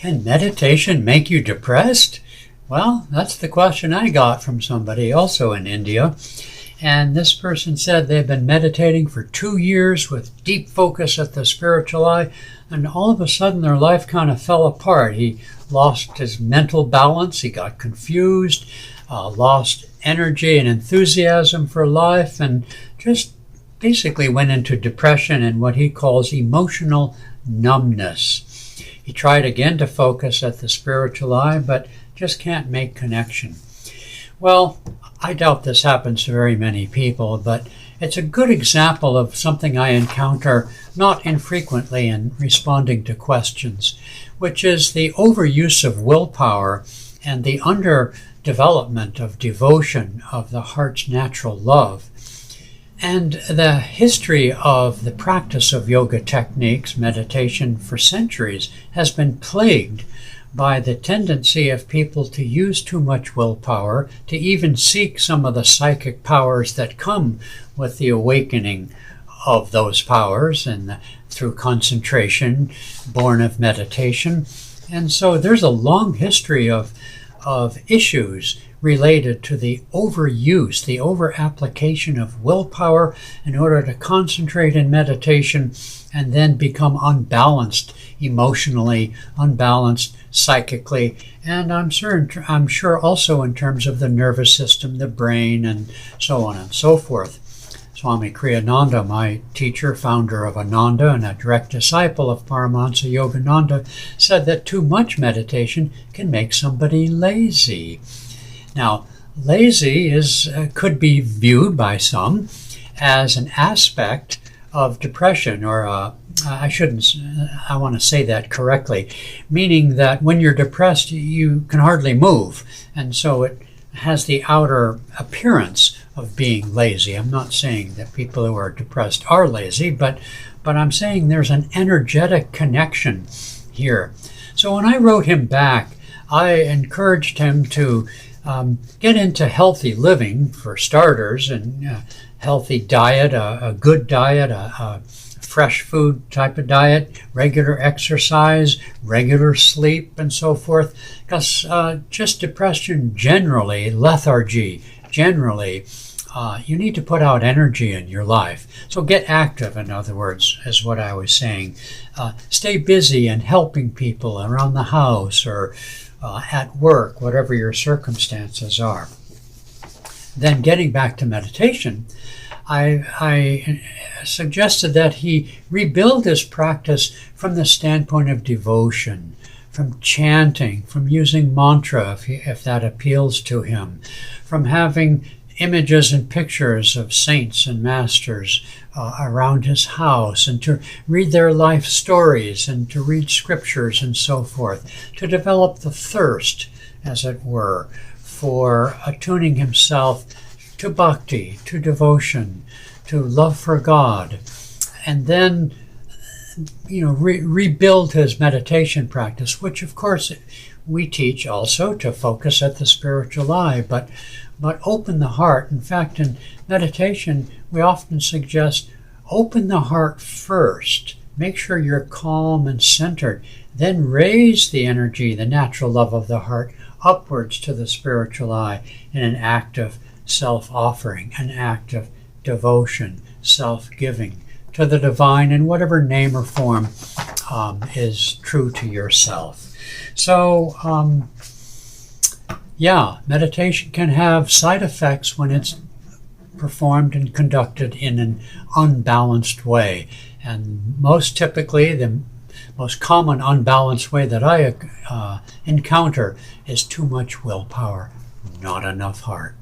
Can meditation make you depressed? Well, that's the question I got from somebody also in India. And this person said they've been meditating for 2 years with deep focus at the spiritual eye, and all of a sudden their life kind of fell apart. He lost his mental balance, he got confused, lost energy and enthusiasm for life, and just basically went into depression and what he calls emotional numbness. He tried again to focus at the spiritual eye, but just can't make connection. Well, I doubt this happens to very many people, but it's a good example of something I encounter not infrequently in responding to questions, which is the overuse of willpower and the underdevelopment of devotion, of the heart's natural love. And the history of the practice of yoga techniques, meditation, for centuries has been plagued by the tendency of people to use too much willpower, to even seek some of the psychic powers that come with the awakening of those powers and through concentration, born of meditation. And so there's a long history of issues related to the overuse, the over-application of willpower in order to concentrate in meditation and then become unbalanced emotionally, unbalanced psychically, and I'm sure also in terms of the nervous system, the brain, and so on and so forth. Swami Kriyananda, my teacher, founder of Ananda and a direct disciple of Paramahansa Yogananda, said that too much meditation can make somebody lazy. Now, lazy could be viewed by some as an aspect of depression, or I want to say that correctly, meaning that when you're depressed, you can hardly move, and so it has the outer appearance of being lazy. I'm not saying that people who are depressed are lazy, but I'm saying there's an energetic connection here. So when I wrote him back, I encouraged him to get into healthy living, for starters, and healthy diet, a good diet, a fresh food type of diet, regular exercise, regular sleep, and so forth. Because just depression generally, lethargy generally, you need to put out energy in your life. So get active, in other words, is what I was saying. Stay busy and helping people around the house or at work, whatever your circumstances are. Then getting back to meditation, I suggested that he rebuild his practice from the standpoint of devotion, from chanting, from using mantra if that appeals to him, from having images and pictures of saints and masters around his house, and to read their life stories and to read scriptures and so forth, to develop the thirst, as it were, for attuning himself to bhakti, to devotion, to love for God, and then rebuild his meditation practice, which of course we teach also to focus at the spiritual eye, but open the heart. In fact, in meditation, we often suggest open the heart first. Make sure you're calm and centered. Then raise the energy, the natural love of the heart, upwards to the spiritual eye in an act of self-offering, an act of devotion, self-giving to the divine in whatever name or form is true to yourself. So, meditation can have side effects when it's performed and conducted in an unbalanced way. And most typically, the most common unbalanced way that I encounter is too much willpower, not enough heart.